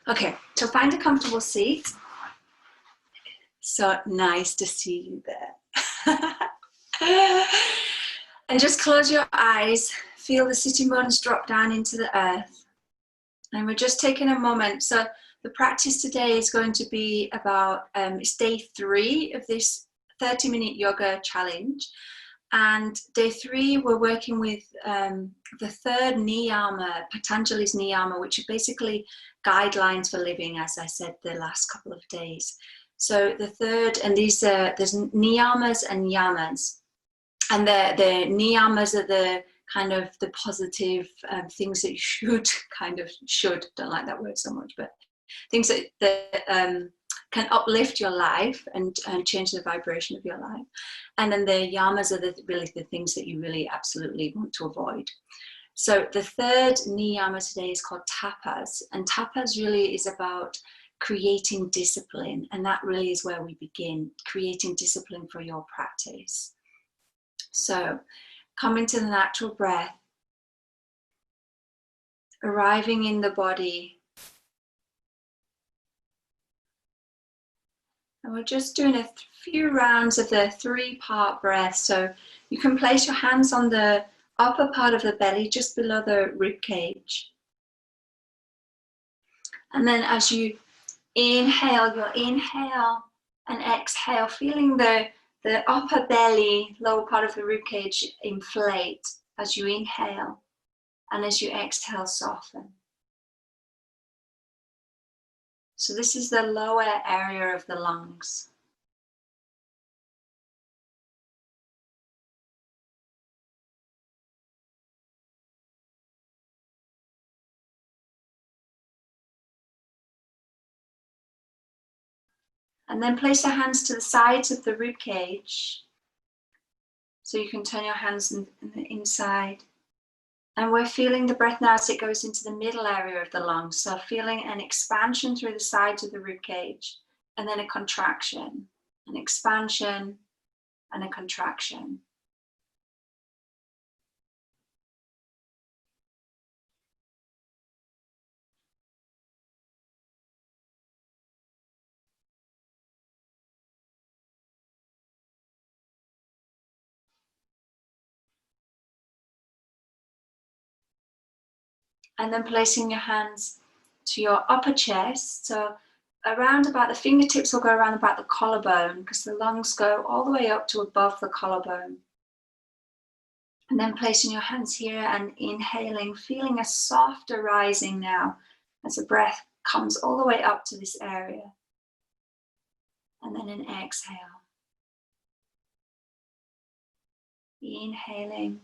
Okay, so find a comfortable seat. So nice to see you there. And just close your eyes. Feel the sitting bones drop down into the earth. And we're just taking a moment. So the practice today is going to be about, it's day 3 of this 30-minute yoga challenge. And day 3, we're working with the third niyama, Patanjali's niyama, which are basically guidelines for living, as I said the last couple of days. So the third, and these are, there's niyamas and yamas. And the niyamas are the kind of the positive things that you should, don't like that word so much, but things that can uplift your life and change the vibration of your life. And then the yamas are really the things that you really absolutely want to avoid. So the third niyama today is called tapas, and tapas really is about creating discipline, and that really is where we begin, creating discipline for your practice. So come into the natural breath, arriving in the body. And we're just doing a few rounds of the 3-part breath. So you can place your hands on the upper part of the belly, just below the rib cage. And then as you inhale, you'll inhale and exhale, feeling the upper belly, lower part of the rib cage inflate as you inhale, and as you exhale, soften. So this is the lower area of the lungs. And then place your hands to the sides of the rib cage. So you can turn your hands in the inside. And we're feeling the breath now as it goes into the middle area of the lungs. So feeling an expansion through the sides of the rib cage, and then a contraction, an expansion and a contraction. And then placing your hands to your upper chest. So around about the fingertips will go around about the collarbone, because the lungs go all the way up to above the collarbone. And then placing your hands here and inhaling, feeling a softer rising now as the breath comes all the way up to this area. And then an exhale. Inhaling.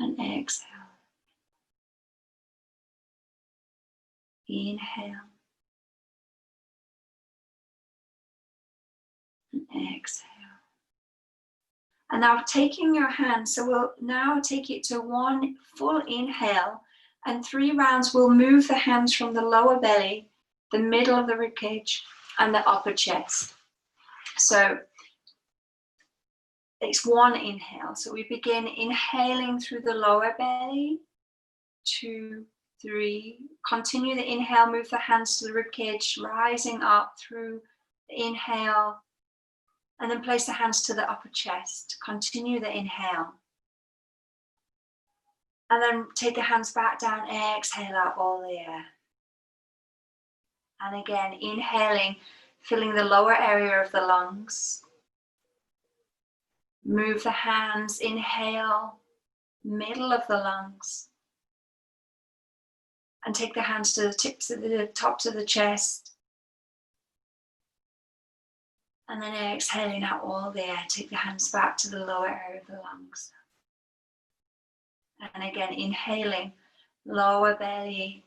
And exhale. Inhale. And exhale. And now taking your hands, so we'll now take it to 1 full inhale, and 3 rounds we'll move the hands from the lower belly, the middle of the ribcage, and the upper chest. So it's 1 inhale. So we begin inhaling through the lower belly, 2, 3. Continue the inhale, move the hands to the ribcage, rising up through the inhale, and then place the hands to the upper chest. Continue the inhale. And then take the hands back down, exhale out all the air. And again, inhaling, filling the lower area of the lungs. Move the hands, inhale, middle of the lungs. And take the hands to the tips of the tops of the chest. And then exhaling out all the air, take the hands back to the lower area of the lungs. And again, inhaling, lower belly,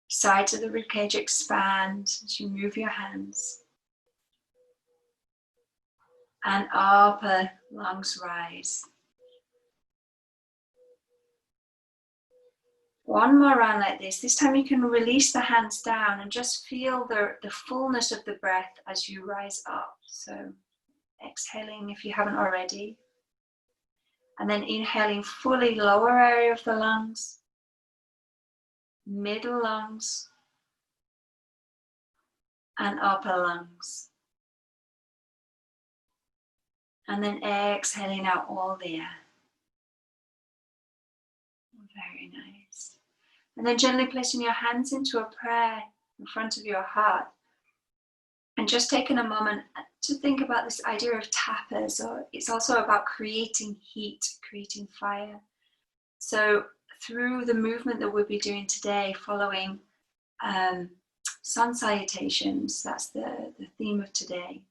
sides of the ribcage expand as you move your hands. And upper lungs rise. 1 more round like this. This time you can release the hands down and just feel the fullness of the breath as you rise up. So exhaling if you haven't already. And then inhaling fully lower area of the lungs, middle lungs, and upper lungs. And then exhaling out all the air. Very nice. And then gently placing your hands into a prayer in front of your heart. And just taking a moment to think about this idea of tapas, or it's also about creating heat, creating fire. So through the movement that we'll be doing today, following sun salutations, that's the theme of today,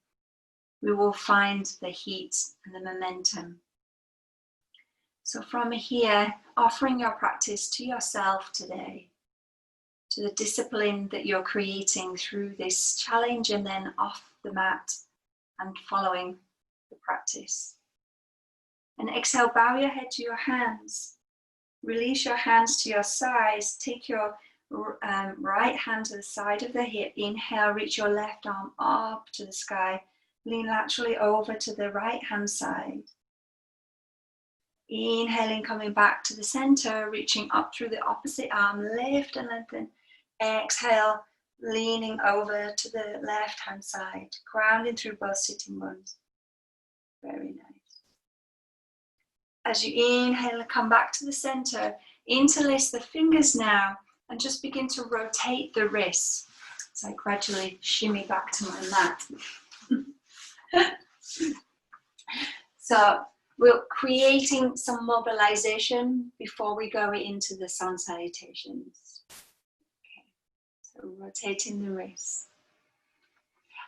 we will find the heat and the momentum. So from here, offering your practice to yourself today, to the discipline that you're creating through this challenge and then off the mat and following the practice. And exhale, bow your head to your hands. Release your hands to your sides. Take your right hand to the side of the hip. Inhale, reach your left arm up to the sky. Lean laterally over to the right hand side. Inhaling, coming back to the center, reaching up through the opposite arm, lift and lengthen. Exhale, leaning over to the left hand side, grounding through both sitting bones. Very nice. As you inhale, come back to the center, interlace the fingers now, and just begin to rotate the wrists. So I gradually shimmy back to my mat. So we're creating some mobilization before we go into the sun salutations. Okay. So rotating the wrists.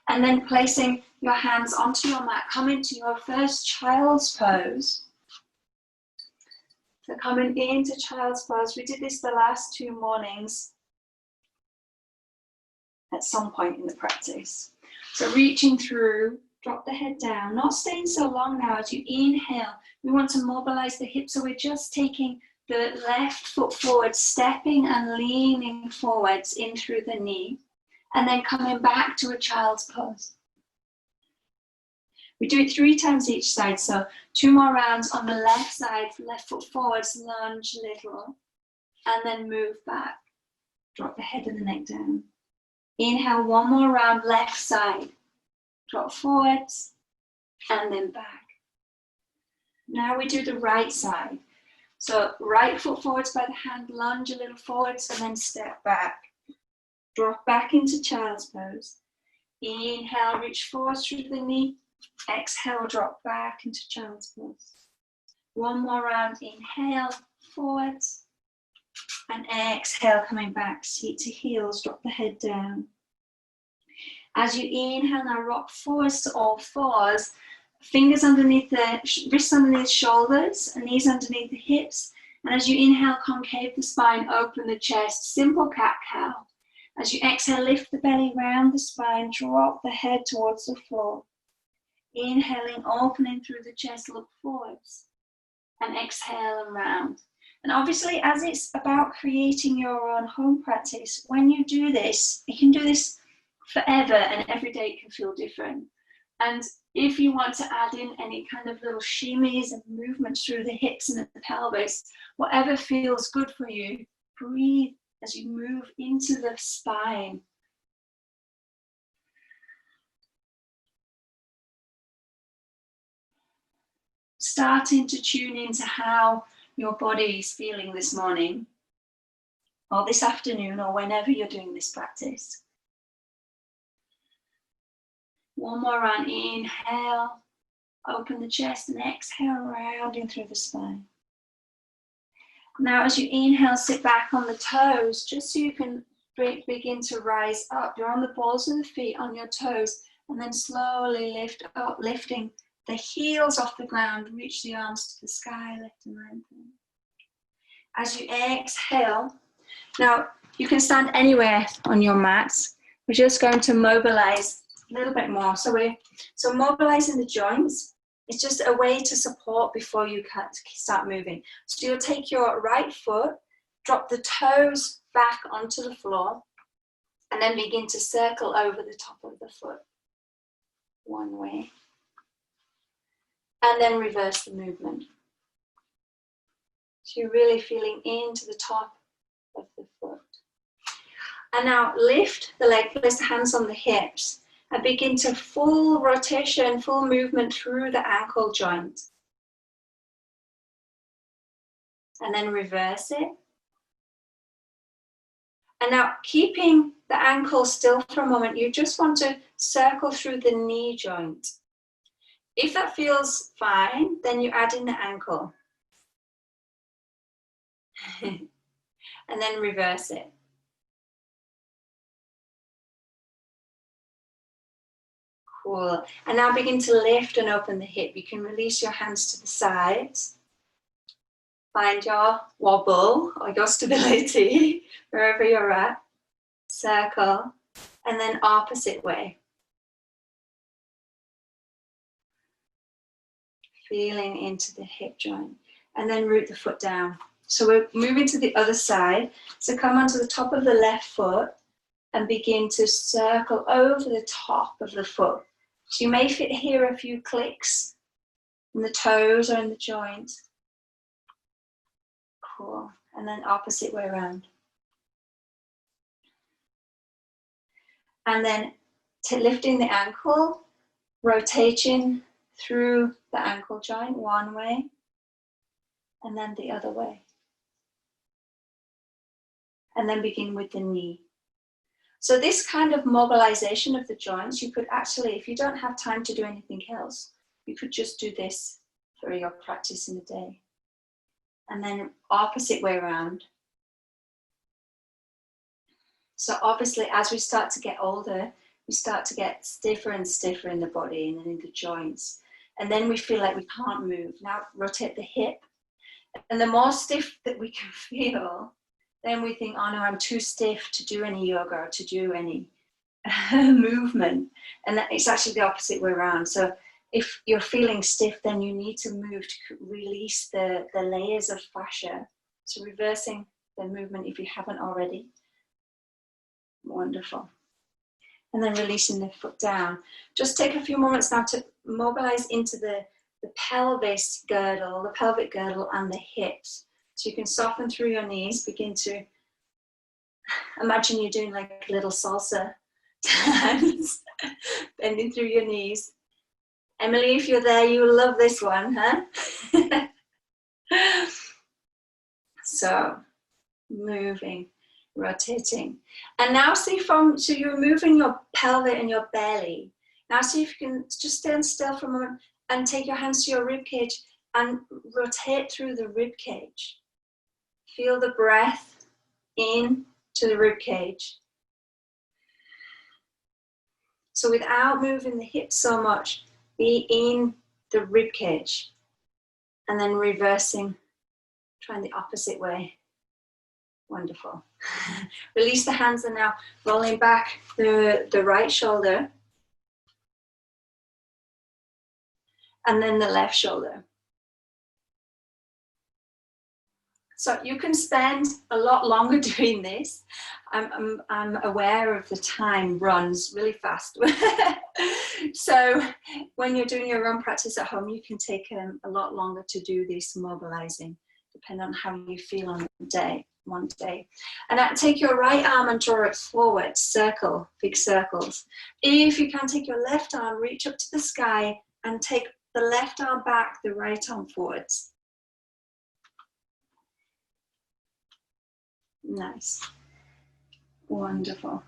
And then placing your hands onto your mat, coming to your first child's pose. So coming into child's pose, we did this the last 2 mornings at some point in the practice. So reaching through, drop the head down, not staying so long now. As you inhale, we want to mobilize the hips, so we're just taking the left foot forward, stepping and leaning forwards in through the knee, and then coming back to a child's pose. We do it 3 times each side, so 2 more rounds on the left side, left foot forwards, lunge a little, and then move back. Drop the head and the neck down. Inhale, 1 more round, left side. Drop forwards, and then back. Now we do the right side. So right foot forwards by the hand, lunge a little forwards, and then step back. Drop back into child's pose. Inhale, reach forwards through the knee. Exhale, drop back into child's pose. 1 more round, inhale, forwards. And exhale, coming back, seat to heels, drop the head down. As you inhale, now rock forwards to all fours. Fingers underneath the wrists, underneath shoulders, and knees underneath the hips. And as you inhale, concave the spine, open the chest, simple cat-cow. As you exhale, lift the belly round the spine, drop the head towards the floor. Inhaling, opening through the chest, look forwards. And exhale and round. And obviously, as it's about creating your own home practice, when you do this, you can do this forever, and every day it can feel different. And if you want to add in any kind of little shimmies and movements through the hips and the pelvis, whatever feels good for you, breathe as you move into the spine. Starting to tune into how your body is feeling this morning, or this afternoon, or whenever you're doing this practice. 1 more round, inhale, open the chest, and exhale, rounding through the spine. Now as you inhale, sit back on the toes, just so you can begin to rise up. You're on the balls of the feet, on your toes, and then slowly lift up, lifting the heels off the ground, reach the arms to the sky, lift and lengthen. As you exhale, now you can stand anywhere on your mats. We're just going to mobilize a little bit more. So mobilizing the joints is just a way to support before you start moving. So you'll take your right foot, drop the toes back onto the floor, and then begin to circle over the top of the foot. One way. And then reverse the movement. So you're really feeling into the top of the foot. And now lift the leg, place the hands on the hips, and begin to full rotation, full movement through the ankle joint. And then reverse it. And now keeping the ankle still for a moment, you just want to circle through the knee joint. If that feels fine, then you add in the ankle. And then reverse it. Cool. And now begin to lift and open the hip. You can release your hands to the sides. Find your wobble or your stability wherever you're at. Circle. And then opposite way. Feeling into the hip joint. And then root the foot down. So we're moving to the other side. So come onto the top of the left foot and begin to circle over the top of the foot. So you may hear a few clicks in the toes or in the joint. Cool. And then opposite way around. And then lifting the ankle, rotating through the ankle joint one way and then the other way. And then begin with the knee. So this kind of mobilization of the joints, you could actually, if you don't have time to do anything else, you could just do this for your practice in the day. And then opposite way around. So obviously, as we start to get older, we start to get stiffer and stiffer in the body and then in the joints. And then we feel like we can't move. Now rotate the hip. And the more stiff that we can feel, then we think, oh no, I'm too stiff to do any yoga or to do any movement. And that it's actually the opposite way around. So if you're feeling stiff, then you need to move to release the layers of fascia. So reversing the movement if you haven't already. Wonderful. And then releasing the foot down. Just take a few moments now to mobilize into the pelvis girdle, the pelvic girdle and the hips. So you can soften through your knees, begin to imagine you're doing like a little salsa dance, bending through your knees. Emily, if you're there, you will love this one, huh? So, moving, rotating. And now see so you're moving your pelvic and your belly. Now see if you can just stand still for a moment and take your hands to your rib cage and rotate through the rib cage. Feel the breath in to the rib cage. So without moving the hips so much, be in the rib cage. And then reversing, trying the opposite way. Wonderful. Release the hands and now rolling back the right shoulder. And then the left shoulder. So you can spend a lot longer doing this. I'm aware of the time runs really fast. So when you're doing your own practice at home, you can take a lot longer to do this mobilizing, depending on how you feel on the day, one day. And take your right arm and draw it forward, circle, big circles. If you can, take your left arm, reach up to the sky and take the left arm back, the right arm forwards. Nice. Wonderful.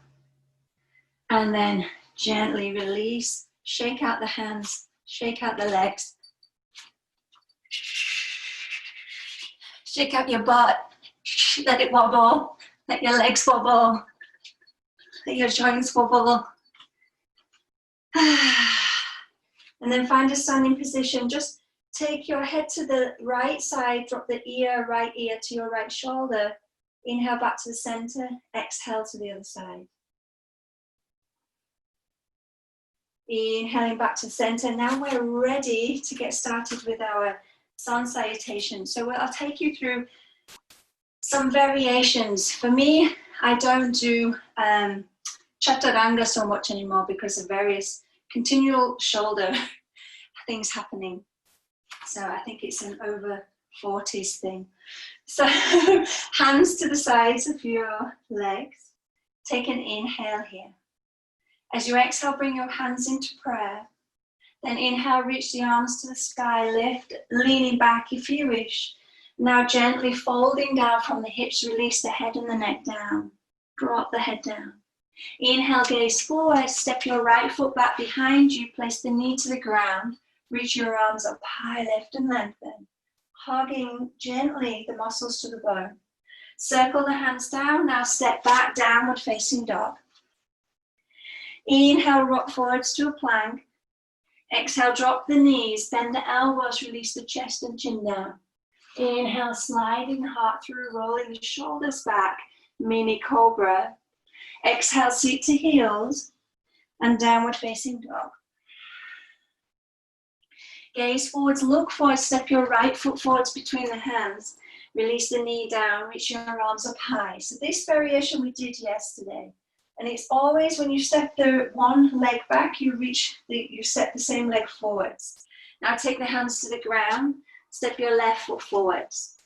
And then gently release, shake out the hands, shake out the legs. Shake out your butt, let it wobble, let your legs wobble, let your joints wobble. And then find a standing position. Just take your head to the right side, drop the right ear to your right shoulder. Inhale back to the center, exhale to the other side. Inhaling back to the center. Now we're ready to get started with our sun salutation. So I'll take you through some variations. For me, I don't do chaturanga so much anymore because of various continual shoulder things happening. So I think it's an over 40s thing. So hands to the sides of your legs. Take an inhale here. As you exhale, bring your hands into prayer. Then inhale, reach the arms to the sky, lift, leaning back if you wish. Now gently folding down from the hips, release the head and the neck down. Drop the head down. Inhale, gaze forward, step your right foot back behind you, place the knee to the ground, reach your arms up high, lift and lengthen, hugging gently the muscles to the bone. Circle the hands down, now step back, downward facing dog. Inhale, rock forwards to a plank. Exhale, drop the knees, bend the elbows, release the chest and chin down. Inhale, sliding the heart through, rolling the shoulders back, mini cobra. Exhale, seat to heels and downward facing dog. Gaze forwards, look forward, step your right foot forwards between the hands. Release the knee down, reach your arms up high. So this variation we did yesterday. And it's always when you step the one leg back, you step the same leg forwards. Now take the hands to the ground, step your left foot forwards.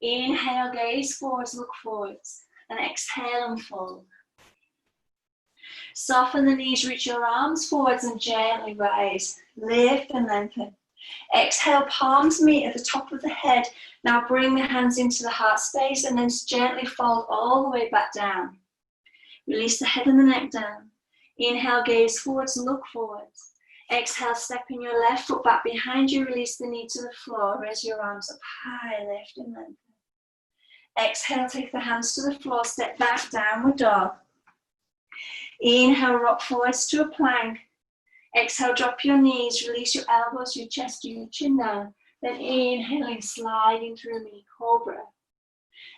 Inhale, gaze forwards, look forwards. And exhale and fold. Soften the knees, reach your arms forwards and gently rise. Lift and lengthen. Exhale, palms meet at the top of the head. Now bring the hands into the heart space and then gently fold all the way back down. Release the head and the neck down. Inhale, gaze forwards, look forwards. Exhale, stepping your left foot back behind you, release the knee to the floor. Raise your arms up high, lift and lengthen. Exhale, take the hands to the floor, step back, downward dog. Inhale, rock forwards to a plank. Exhale, drop your knees, release your elbows, your chest, your chin down. Then inhaling, sliding through mini cobra.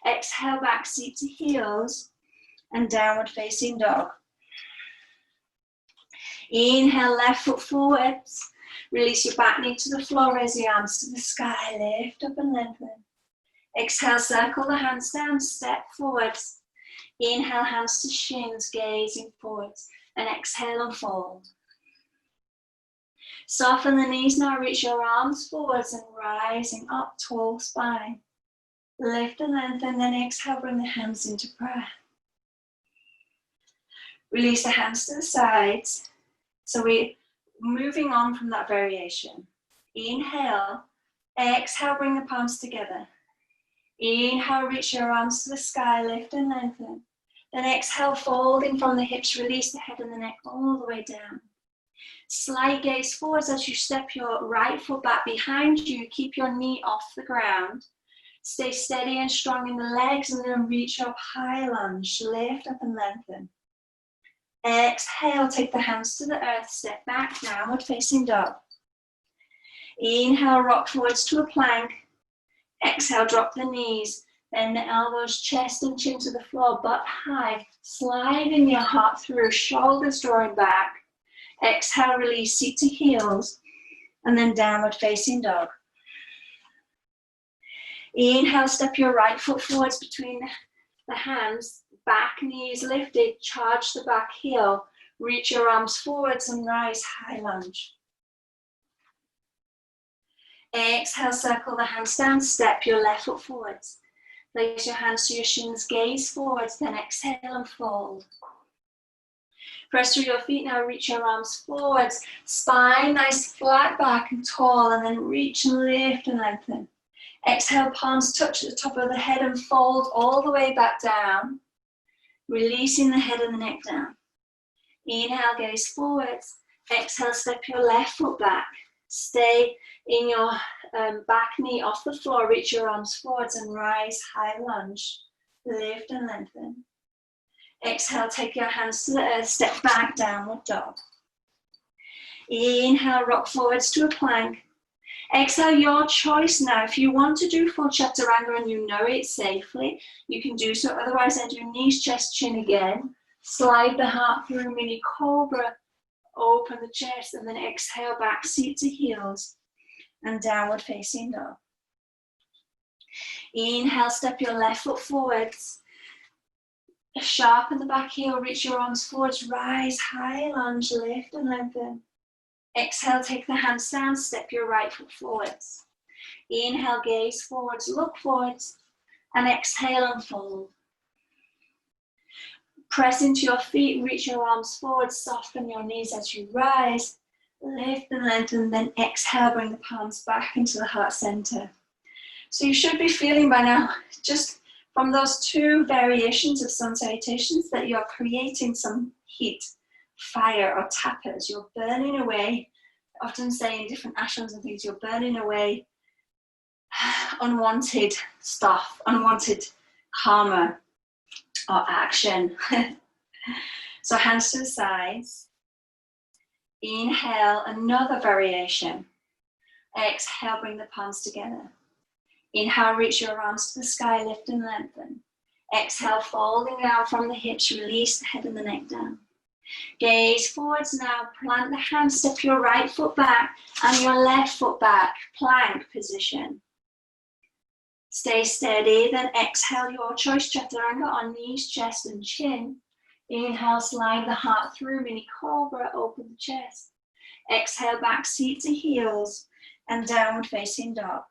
Exhale, back seat to heels and downward facing dog. Inhale, left foot forwards. Release your back knee to the floor, raise the arms to the sky, lift up and lengthen. Exhale, circle the hands down, step forwards. Inhale, hands to shins, gazing forwards. And exhale and fold. Soften the knees now, reach your arms forwards and rising up, tall spine. Lift and lengthen, then exhale, bring the hands into prayer. Release the hands to the sides. So we're moving on from that variation. Inhale, exhale, bring the palms together. Inhale, reach your arms to the sky, lift and lengthen. Then exhale, folding from the hips, release the head and the neck all the way down. Slight gaze forwards as you step your right foot back behind you. Keep your knee off the ground. Stay steady and strong in the legs and then reach up, high lunge, lift up and lengthen. Exhale, take the hands to the earth, step back, downward facing dog. Inhale, rock forwards to a plank. Exhale, drop the knees, bend the elbows, chest and chin to the floor, butt high, sliding your heart through, shoulders drawing back. Exhale, release, seat to heels, and then downward facing dog. Inhale, step your right foot forwards between the hands, back knees lifted, charge the back heel, reach your arms forwards and rise, high lunge. Exhale, circle the hands down, step your left foot forwards. Place your hands to your shins, gaze forwards, then exhale and fold. Press through your feet now, reach your arms forwards, spine nice flat back and tall, and then reach and lift and lengthen. Exhale, palms touch at the top of the head and fold all the way back down, releasing the head and the neck down. Inhale, gaze forwards. Exhale, step your left foot back. Stay in your back knee off the floor, reach your arms forwards and rise, high lunge, lift and lengthen. Exhale, take your hands to the earth, step back, downward dog. Inhale, rock forwards to a plank. Exhale, your choice now. If you want to do full chaturanga and you know it safely, you can do so. Otherwise, then do knees, chest, chin again. Slide the heart through mini cobra. Open the chest and then exhale back, seat to heels and downward facing dog. Inhale, step your left foot forwards. Sharpen the back heel, reach your arms forwards, rise, high lunge, lift and lengthen. Exhale, take the hands down, step your right foot forwards. Inhale, gaze forwards, look forwards, and exhale, unfold. Press into your feet, reach your arms forward, soften your knees as you rise. Lift and lengthen, then exhale, bring the palms back into the heart center. So you should be feeling by now, just from those two variations of sun salutations, that you're creating some heat, fire, or tapas. You're burning away, often say in different ashrams and things, you're burning away unwanted stuff, unwanted karma or action. So hands to the sides. Inhale, another variation. Exhale, bring the palms together. Inhale, reach your arms to the sky, lift and lengthen. Exhale, folding down from the hips, release the head and the neck down. Gaze forwards now, plant the hands, step your right foot back and your left foot back, plank position. Stay steady, then exhale your choice, chaturanga on knees, chest and chin. Inhale, slide the heart through, mini cobra, open the chest. Exhale, back seat to heels and downward facing dog.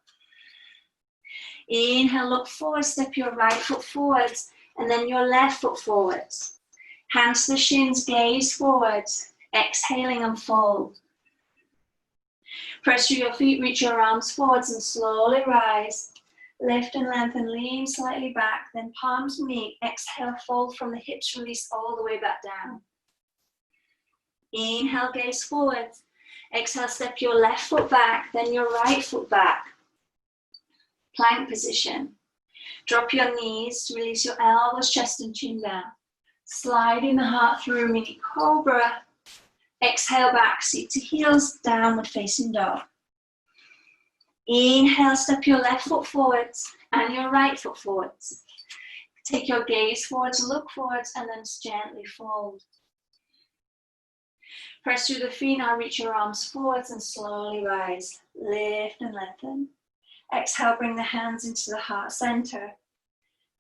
Inhale, look forward, step your right foot forwards and then your left foot forwards. Hands to the shins, gaze forwards. Exhaling and fold. Press through your feet, reach your arms forwards and slowly rise. Lift and lengthen, lean slightly back, then palms meet. Exhale, fold from the hips, release all the way back down. Inhale, gaze forwards. Exhale, step your left foot back, then your right foot back. Plank position. Drop your knees, release your elbows, chest and chin down. Sliding the heart through, mini cobra. Exhale, back seat to heels, downward facing dog. Inhale, step your left foot forwards and your right foot forwards. Take your gaze forwards, look forwards, and then gently fold. Press through the feet, now reach your arms forwards and slowly rise. Lift and lengthen. Exhale, bring the hands into the heart center.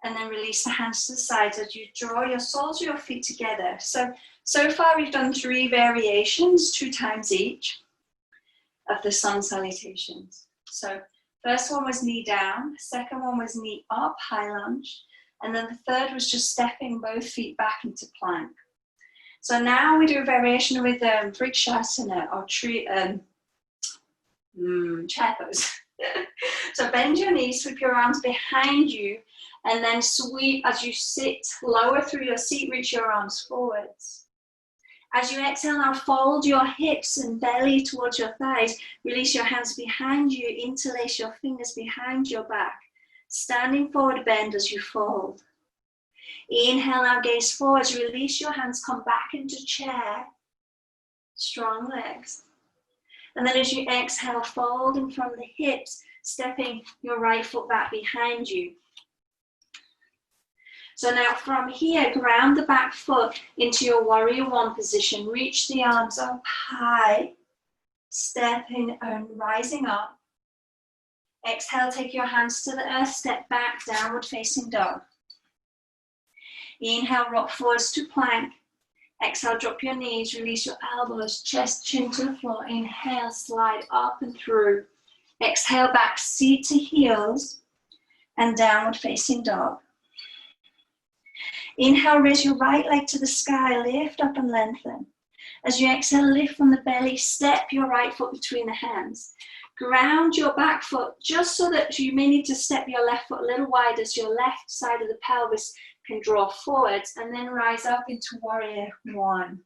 And then release the hands to the sides as you draw your soles of your feet together. So far we've done 3 variations, 2 times each, of the sun salutations. So first one was knee down, second one was knee up, high lunge, and then the third was just stepping both feet back into plank. So now we do a variation with Vrikshasana or chair pose. So bend your knees, sweep your arms behind you, and then sweep as you sit, lower through your seat, reach your arms forwards. As you exhale now, fold your hips and belly towards your thighs. Release your hands behind you, interlace your fingers behind your back. Standing forward, bend as you fold. Inhale now, gaze forwards, release your hands, come back into chair. Strong legs. And then as you exhale, folding from the hips, stepping your right foot back behind you. So now from here, ground the back foot into your warrior one position. Reach the arms up high, stepping and rising up. Exhale, take your hands to the earth, step back, downward facing dog. Inhale, rock forwards to plank. Exhale, drop your knees, release your elbows, chest, chin to the floor. Inhale, slide up and through. Exhale, back, seat to heels, and downward facing dog. Inhale, raise your right leg to the sky, lift up and lengthen. As you exhale, lift from the belly, step your right foot between the hands. Ground your back foot just so that you may need to step your left foot a little wide as your left side of the pelvis can draw forwards, and then rise up into warrior one.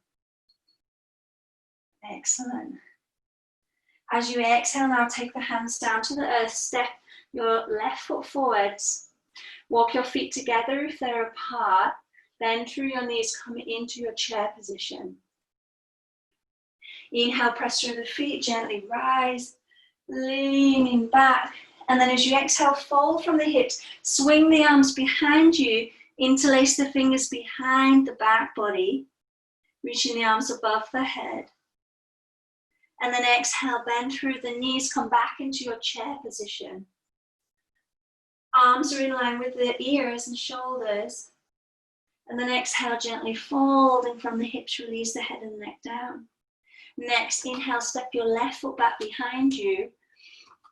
Excellent. As you exhale now, take the hands down to the earth, step your left foot forwards. Walk your feet together if they're apart. Bend through your knees, come into your chair position. Inhale, press through the feet, gently rise, leaning back. And then as you exhale, fold from the hips, swing the arms behind you, interlace the fingers behind the back body, reaching the arms above the head. And then exhale, bend through the knees, come back into your chair position. Arms are in line with the ears and shoulders. And then exhale, gently folding from the hips, release the head and neck down. Next, inhale, step your left foot back behind you.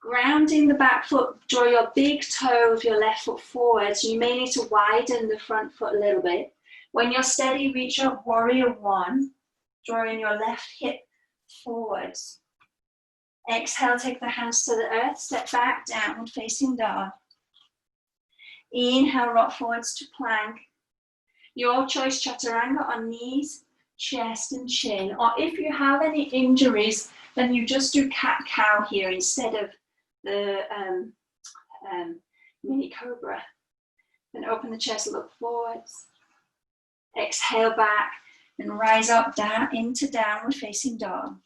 Grounding the back foot, draw your big toe of your left foot forwards. You may need to widen the front foot a little bit. When you're steady, reach your warrior one, drawing your left hip forwards. Exhale, take the hands to the earth, step back, downward facing dog. Inhale, rock forwards to plank. Your choice, chaturanga on knees, chest and chin. Or if you have any injuries, then you just do cat-cow here instead of the mini cobra. Then open the chest, look forwards. Exhale back and rise up down into downward facing dog.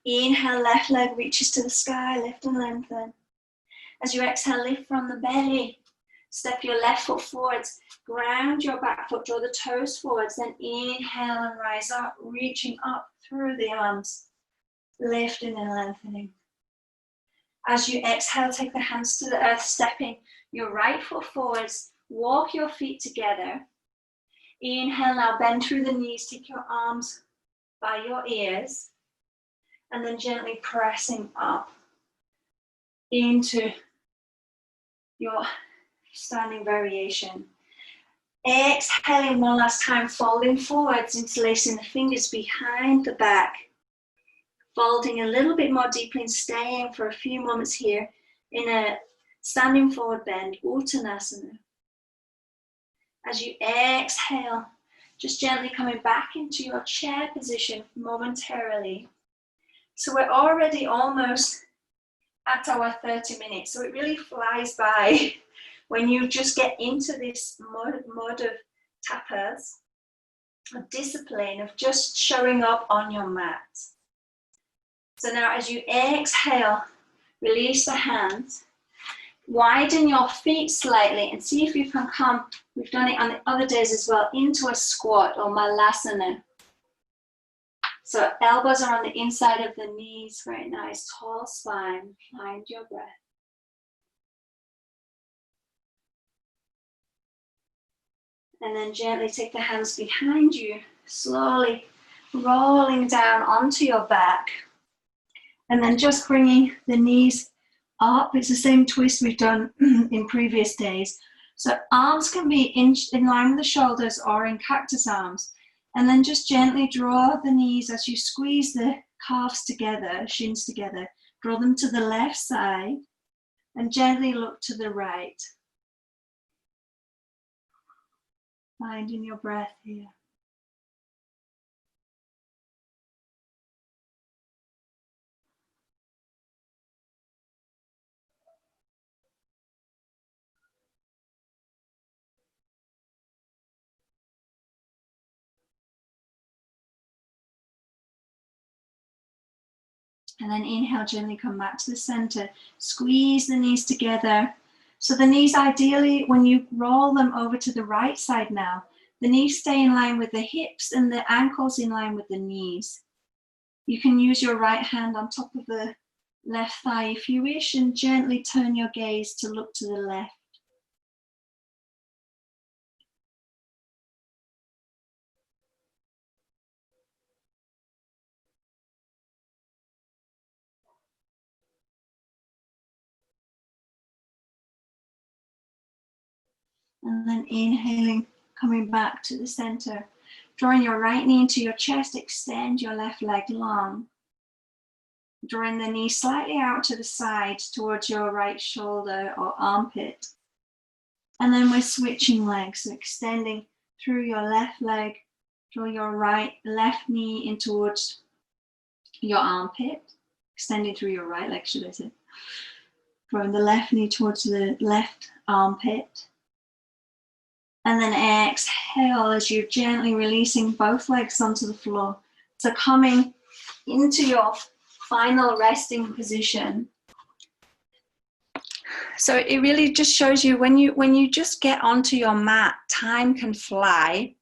Inhale, left leg reaches to the sky, lift and lengthen. As you exhale, lift from the belly. Step your left foot forwards, ground your back foot, draw the toes forwards, then inhale and rise up, reaching up through the arms, lifting and lengthening. As you exhale, take the hands to the earth, stepping your right foot forwards, walk your feet together. Inhale, now bend through the knees, take your arms by your ears, and then gently pressing up into your standing variation. Exhaling one last time, folding forwards, interlacing the fingers behind the back. Folding a little bit more deeply and staying for a few moments here in a standing forward bend, Uttanasana. As you exhale, just gently coming back into your chair position momentarily. So we're already almost at our 30 minutes, so it really flies by when you just get into this mode of tapas, of discipline, of just showing up on your mat. So now as you exhale, release the hands, widen your feet slightly and see if you can come, we've done it on the other days as well, into a squat or malasana. So elbows are on the inside of the knees, very nice, tall spine, find your breath. And then gently take the hands behind you, slowly rolling down onto your back. And then just bringing the knees up. It's the same twist we've done in previous days. So arms can be in line with the shoulders or in cactus arms. And then just gently draw the knees as you squeeze the calves together, shins together. Draw them to the left side and gently look to the right. Finding your breath here. And then inhale, gently come back to the center. Squeeze the knees together. So the knees, ideally, when you roll them over to the right side now, the knees stay in line with the hips and the ankles in line with the knees. You can use your right hand on top of the left thigh if you wish, and gently turn your gaze to look to the left. And then inhaling, coming back to the center. Drawing your right knee into your chest, extend your left leg long. Drawing the knee slightly out to the side towards your right shoulder or armpit. And then we're switching legs, so extending through your left leg. Draw your left knee in towards your armpit. Extending through your right leg, should I say. Drawing the left knee towards the left armpit. And then exhale as you're gently releasing both legs onto the floor. So coming into your final resting position. So it really just shows you when you just get onto your mat, time can fly.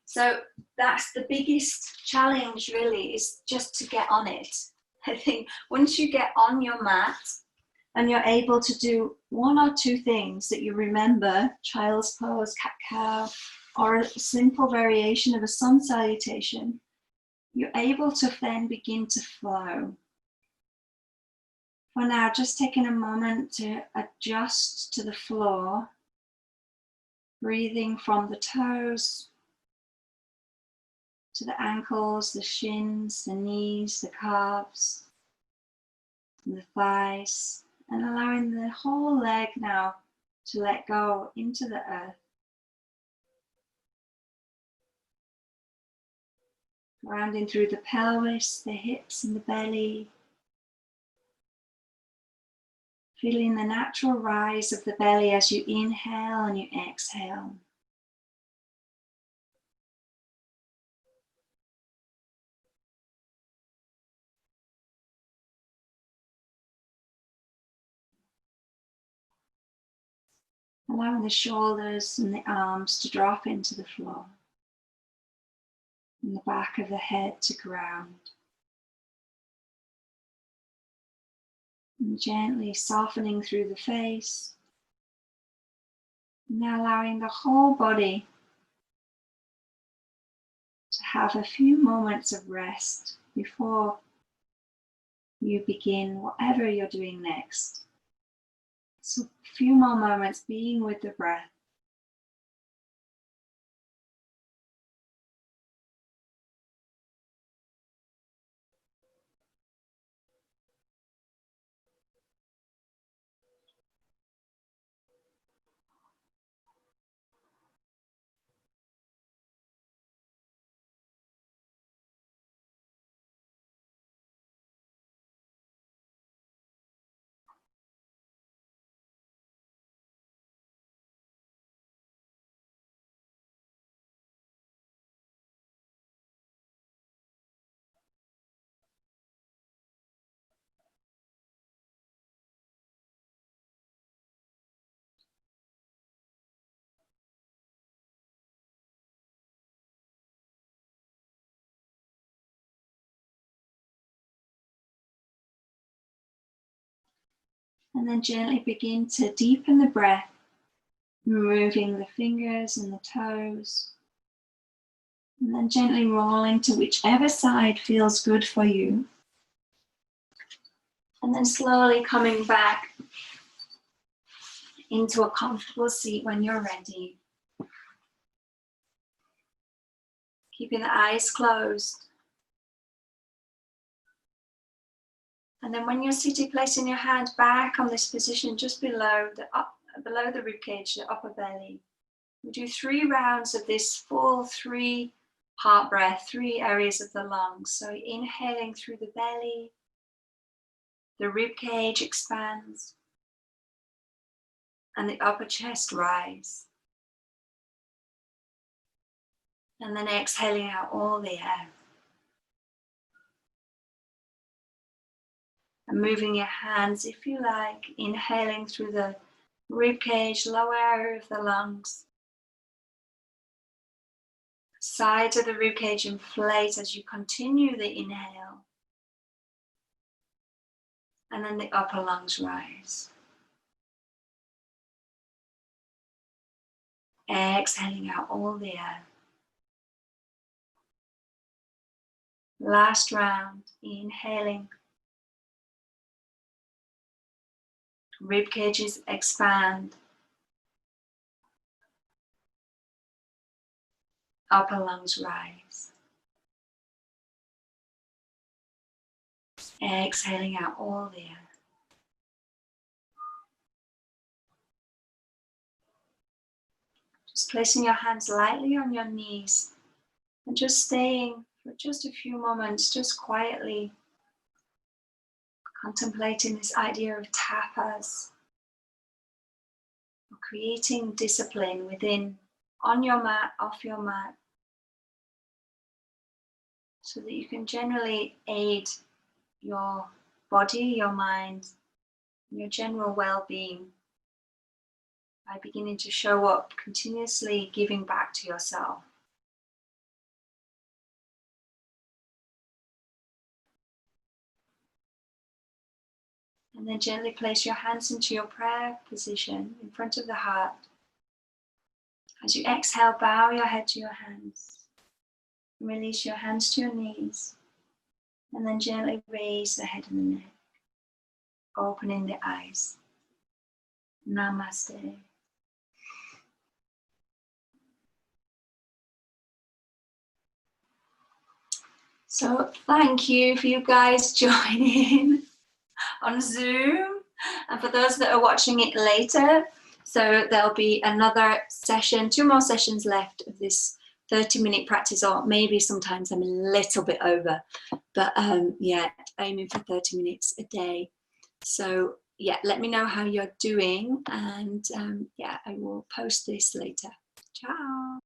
So that's the biggest challenge really, is just to get on it. I think once you get on your mat, and you're able to do one or two things that you remember, child's pose, cat-cow, or a simple variation of a sun salutation, you're able to then begin to flow. For now, just taking a moment to adjust to the floor, breathing from the toes to the ankles, the shins, the knees, the calves, and the thighs, and allowing the whole leg now to let go into the earth. Rounding through the pelvis, the hips and the belly. Feeling the natural rise of the belly as you inhale and you exhale. Allowing the shoulders and the arms to drop into the floor. And the back of the head to ground. And gently softening through the face. And now allowing the whole body to have a few moments of rest before you begin whatever you're doing next. So a few more moments being with the breath. And then gently begin to deepen the breath, removing the fingers and the toes. And then gently rolling to whichever side feels good for you. And then slowly coming back into a comfortable seat when you're ready. Keeping the eyes closed. And then when you're seated, placing your hand back on this position just below the ribcage, the upper belly. We do 3 rounds of this full 3-part breath, 3 areas of the lungs. So inhaling through the belly, the ribcage expands, and the upper chest rise. And then exhaling out all the air. And moving your hands, if you like, inhaling through the ribcage, lower area of the lungs. Sides of the ribcage inflate as you continue the inhale. And then the upper lungs rise. Exhaling out all the air. Last round, inhaling. Rib cages expand. Upper lungs rise. Exhaling out all the air. Just placing your hands lightly on your knees and just staying for just a few moments, just quietly contemplating this idea of tapas, or creating discipline within, on your mat, off your mat, so that you can generally aid your body, your mind, and your general well-being by beginning to show up, continuously giving back to yourself. And then gently place your hands into your prayer position in front of the heart. As you exhale, bow your head to your hands. Release your hands to your knees. And then gently raise the head and the neck. Opening the eyes. Namaste. So thank you for you guys joining on Zoom. And for those that are watching it later, so there'll be another session, 2 more sessions left of this 30-minute practice, or maybe sometimes I'm a little bit over, but yeah, aiming for 30 minutes a day. So yeah, let me know how you're doing, and yeah, I will post this later. Ciao.